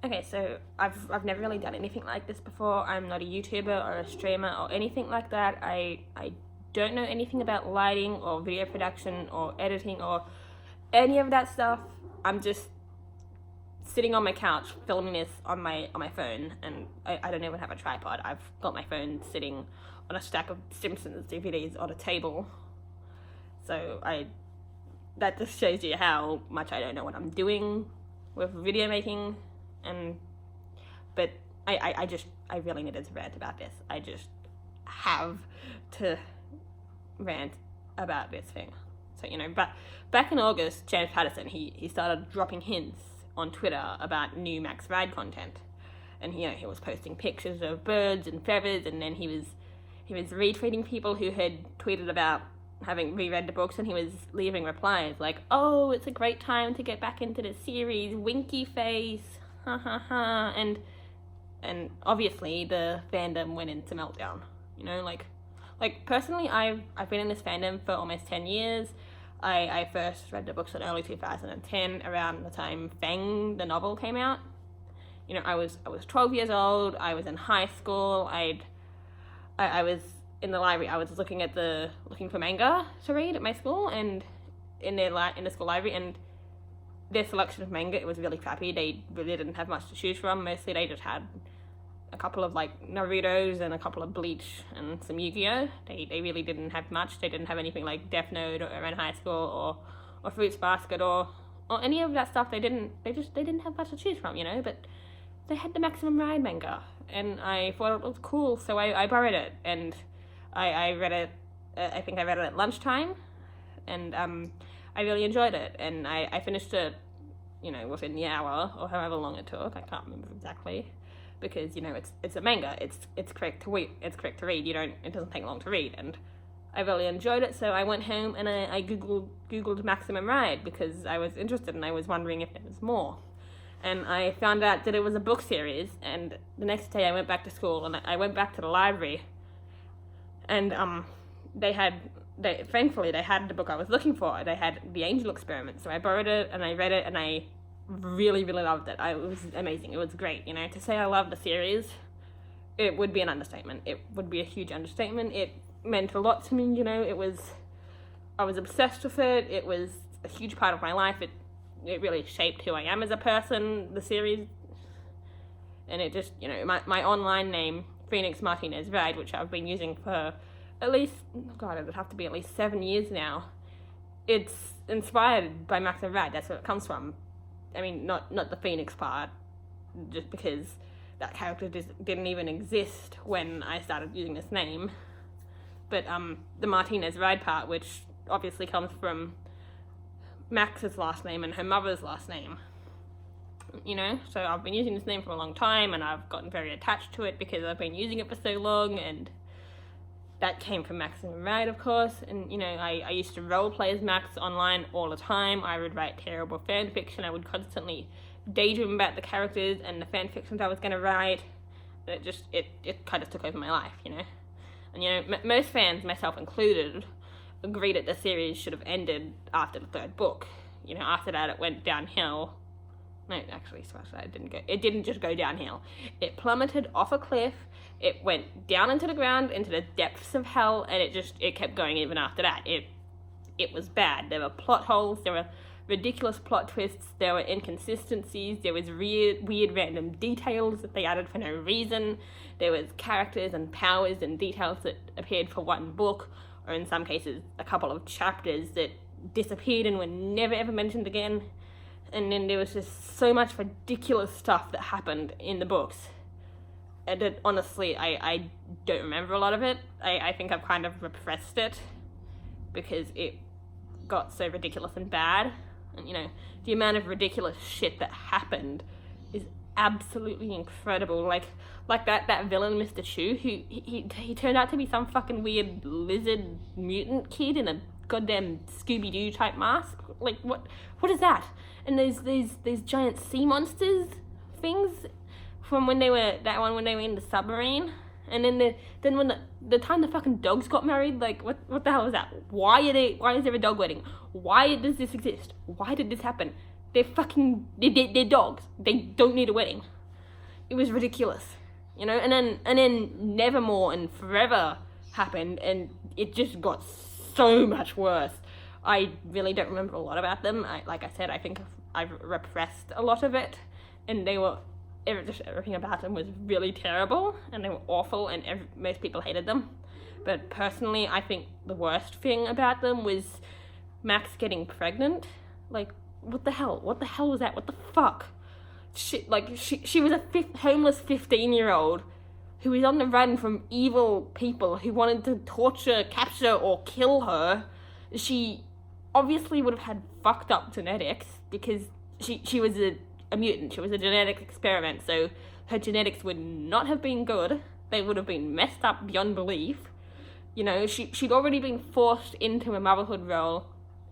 Okay, so I've never really done anything like this before. I'm not a YouTuber or a streamer or anything like that. I don't know anything about lighting or video production or editing or any of that stuff. I'm just sitting on my couch filming this on my phone, and I don't even have a tripod. I've got my phone sitting on a stack of Simpsons DVDs on a table. So that just shows you how much I don't know what I'm doing with video making. But I really needed to rant about this. I just have to rant about this thing. So, but back in August, James Patterson, he started dropping hints on Twitter about new Max-Ride content. And he was posting pictures of birds and feathers, and then he was retweeting people who had tweeted about having reread the books, and he was leaving replies like, "Oh, it's a great time to get back into the series, winky face, ha ha ha," and obviously the fandom went into meltdown. Like personally, I've been in this fandom for almost 10 years. I first read the books in early 2010, around the time Fang the novel came out. I was 12 years old. I was in high school. I was in the library. I was looking for manga to read at my school, and in the school library, and their selection of manga, it was really crappy. They really didn't have much to choose from. Mostly they just had a couple of like Naruto's and a couple of Bleach and some Yu-Gi-Oh. They really didn't have much. They didn't have anything like Death Note or in high school or Fruits Basket or any of that stuff. They didn't have much to choose from, but they had the Maximum Ride manga, and I thought it was cool, so I borrowed it, and I read it. I think I read it at lunchtime, and I really enjoyed it, and I finished it, within the hour or however long it took. I can't remember exactly, because it's a manga. It's correct to read. It's correct to read. It doesn't take long to read, and I really enjoyed it. So I went home and I googled Maximum Ride because I was interested and I was wondering if there was more. And I found out that it was a book series, and the next day I went back to school and I went back to the library, and thankfully they had the book I was looking for. They had The Angel Experiment, so I borrowed it and I read it and I really, really loved it. It was amazing. It was great. To say I loved the series, it would be an understatement. It would be a huge understatement. It meant a lot to me. I was obsessed with it. It was a huge part of my life. It really shaped who I am as a person, the series. And it just, my online name, Phoenix Martinez-Ride, which I've been using for at least, it would have to be at least 7 years now. It's inspired by Maximum Ride. That's where it comes from. I mean, not the Phoenix part, just because that character just didn't even exist when I started using this name. But the Martinez-Ride part, which obviously comes from Max's last name and her mother's last name. So I've been using this name for a long time, and I've gotten very attached to it because I've been using it for so long, and that came from Maximum Ride, of course. And I used to roleplay as Max online all the time. I would write terrible fan fiction. I would constantly daydream about the characters and the fan fictions I was going to write. It kind of took over my life, And most fans, myself included, agreed that the series should have ended after the third book. After that it went downhill. No, actually, scratch that. It didn't just go downhill. It plummeted off a cliff. It went down into the ground, into the depths of hell, and it kept going even after that. It was bad. There were plot holes. There were ridiculous plot twists. There were inconsistencies. There was weird random details that they added for no reason. There was characters and powers and details that appeared for one book, or in some cases, a couple of chapters that disappeared and were never ever mentioned again. And then there was just so much ridiculous stuff that happened in the books. And that, honestly, I don't remember a lot of it. I think I've kind of repressed it because it got so ridiculous and bad. And, the amount of ridiculous shit that happened is absolutely incredible. Like that villain, Mr. Chu, who he turned out to be some fucking weird lizard mutant kid in a goddamn Scooby-Doo type mask. Like, what is that? And there's these giant sea monsters things from when they were in the submarine. And then when the time the fucking dogs got married, like, what the hell is that? Why is there a dog wedding? Why does this exist? Why did this happen? they're dogs. They don't need a wedding. It was ridiculous, you know. And then Nevermore and Forever happened, and it just got so much worse. I really don't remember a lot about them. Like I said, I think I've repressed a lot of it, and everything about them was really terrible, and they were awful, and most people hated them. But personally, I think the worst thing about them was Max getting pregnant. Like, what the hell? What the hell was that? What the fuck? She was a homeless 15-year-old who was on the run from evil people who wanted to torture, capture, or kill her. She obviously would have had fucked up genetics because she was a mutant. She was a genetic experiment, so her genetics would not have been good. They would have been messed up beyond belief. You know, she'd already been forced into a motherhood role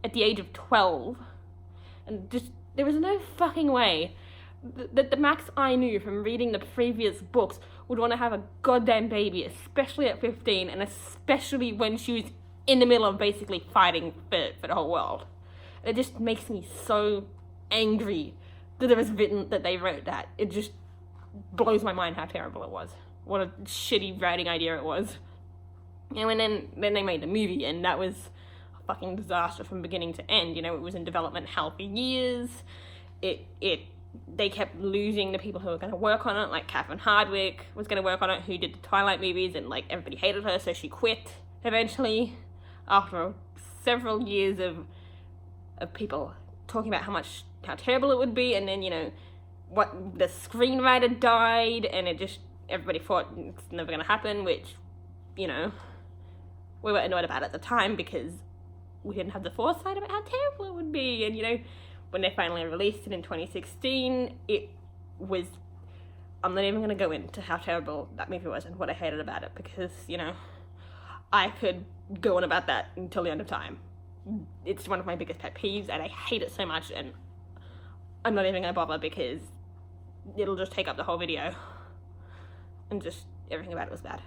at the age of 12. And just, there was no fucking way that the Max I knew from reading the previous books would want to have a goddamn baby, especially at 15, and especially when she was in the middle of basically fighting for the whole world. It just makes me so angry that it was written, that they wrote that. It just blows my mind how terrible it was. What a shitty writing idea it was. You know, and then they made the movie, and that was a fucking disaster from beginning to end. You know, it was in development hell for years. They kept losing the people who were going to work on it, like Catherine Hardwicke was going to work on it, who did the Twilight movies, and like everybody hated her, so she quit eventually after several years of people talking about how terrible it would be. And then, you know, what, the screenwriter died, and everybody thought it's never going to happen, which, you know, we were annoyed about at the time because we didn't have the foresight about how terrible it would be. And, you know, when they finally released it in 2016, it was, I'm not even going to go into how terrible that movie was and what I hated about it, because, you know, I could go on about that until the end of time. It's one of my biggest pet peeves, and I hate it so much, and I'm not even going to bother because it'll just take up the whole video, and just everything about it was bad.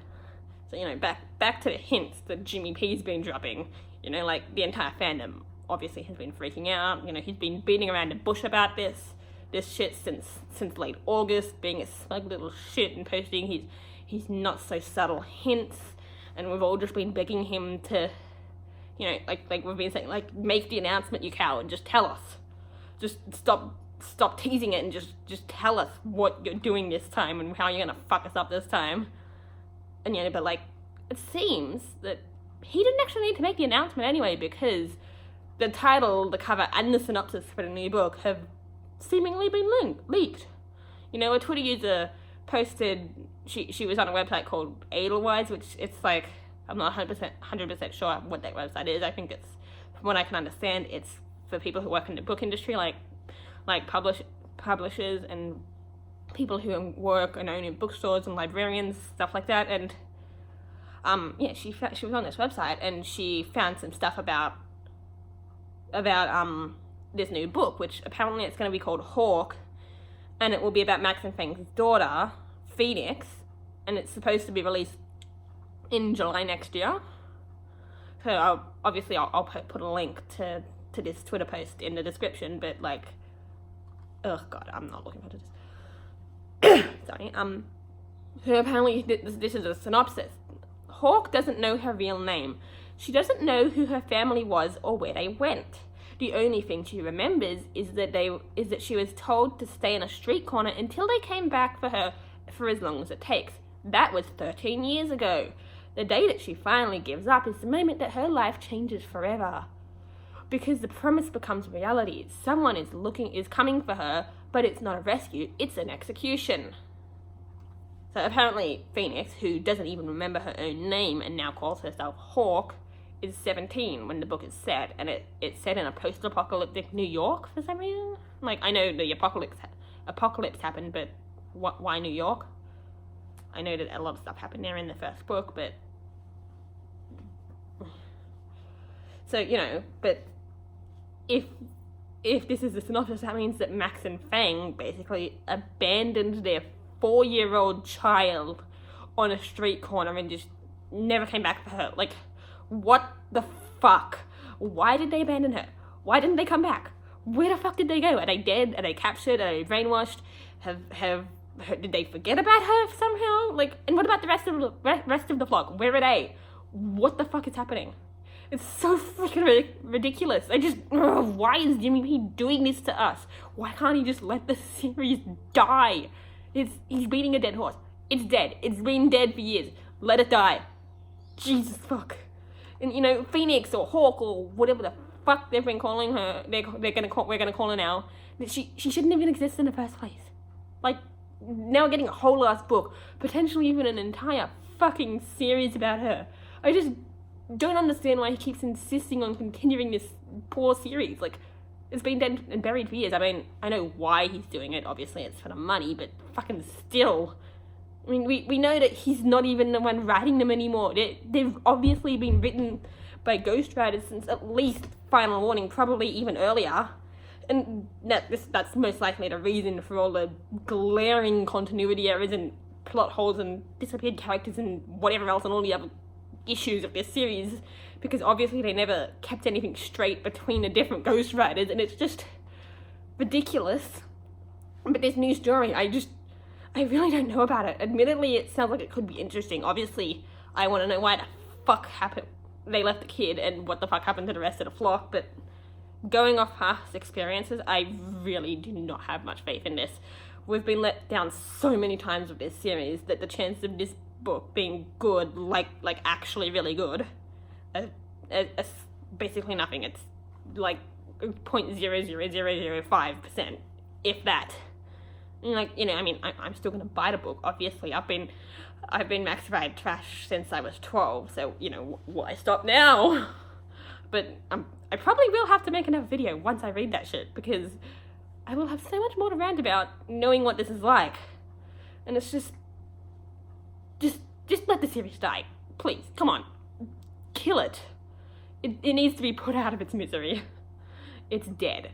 So, you know, back to the hints that Jimmy P's been dropping. You know, like, the entire fandom obviously has been freaking out. You know, he's been beating around the bush about this shit since late August, being a smug little shit and posting his not so subtle hints, and we've all just been begging him to, you know, like we've been saying, like, make the announcement, you coward, just tell us. Just stop teasing it and just tell us what you're doing this time and how you're gonna fuck us up this time. And, you know, but, like, it seems that he didn't actually need to make the announcement anyway, because the title, the cover, and the synopsis for the new book have seemingly been leaked. You know, a Twitter user posted, she was on a website called Edelweiss, which it's like, I'm not 100% sure what that website is. I think it's, from what I can understand, it's for people who work in the book industry, like publishers and people who work and own in bookstores and librarians, stuff like that. And yeah, she was on this website, and she found some stuff about this new book, which apparently it's going to be called Hawk, and it will be about Max and Fang's daughter, Phoenix, and it's supposed to be released in July next year. So I'll put a link to this Twitter post in the description, but, like, oh god, I'm not looking for this. Sorry. So apparently this is a synopsis. Hawk doesn't know her real name. She doesn't know who her family was or where they went. The only thing she remembers is that she was told to stay in a street corner until they came back for her for as long as it takes. That was 13 years ago. The day that she finally gives up is the moment that her life changes forever. Because the premise becomes reality. Someone is coming for her, but it's not a rescue, it's an execution. So apparently Phoenix, who doesn't even remember her own name and now calls herself Hawk, is 17 when the book is set, and it's set in a post-apocalyptic New York for some reason. Like, I know the apocalypse happened, but why New York? I know that a lot of stuff happened there in the first book, but... So, you know, but if this is the synopsis, that means that Max and Fang basically abandoned their 4-year-old child on a street corner and just never came back for her. Like, what the fuck? Why did they abandon her? Why didn't they come back? where the fuck did they go? Are they dead? Are they captured? Are they brainwashed? Did they forget about her somehow? Like, and what about the rest of the flock? Where are they? What the fuck is happening? It's so freaking ridiculous. Why is Jimmy P doing this to us? Why can't he just let the series die? He's beating a dead horse. It's dead. It's been dead for years. Let it die. Jesus fuck. And you know, Phoenix or Hawk or whatever the fuck they've been calling her, we're gonna call her now. She shouldn't even exist in the first place. Like, now we're getting a whole ass book, potentially even an entire fucking series about her. I just don't understand why he keeps insisting on continuing this poor series. Like, it's been dead and buried for years. I mean, I know why he's doing it. Obviously, it's for the money, but fucking still. I mean, we know that he's not even the one writing them anymore. They've obviously been written by ghostwriters since at least Final Warning, probably even earlier. And that's most likely the reason for all the glaring continuity errors and plot holes and disappeared characters and whatever else and all the other issues of this series, because obviously they never kept anything straight between the different ghostwriters, and it's just ridiculous. But this new story, I really don't know about it. Admittedly, it sounds like it could be interesting. Obviously, I want to know why the fuck they left the kid and what the fuck happened to the rest of the flock, but going off past experiences, I really do not have much faith in this. We've been let down so many times with this series that the chance of this book being good, like actually really good, it's basically nothing. It's like 0.00005%, if that. And like, you know, I mean, I'm still gonna buy the book. Obviously, I've been Martinez-Ride trash since I was 12, so you know, why stop now? But I probably will have to make another video once I read that shit, because I will have so much more to rant about knowing what this is like. And it's just let the series die. Please, come on. Kill it. It needs to be put out of its misery. It's dead.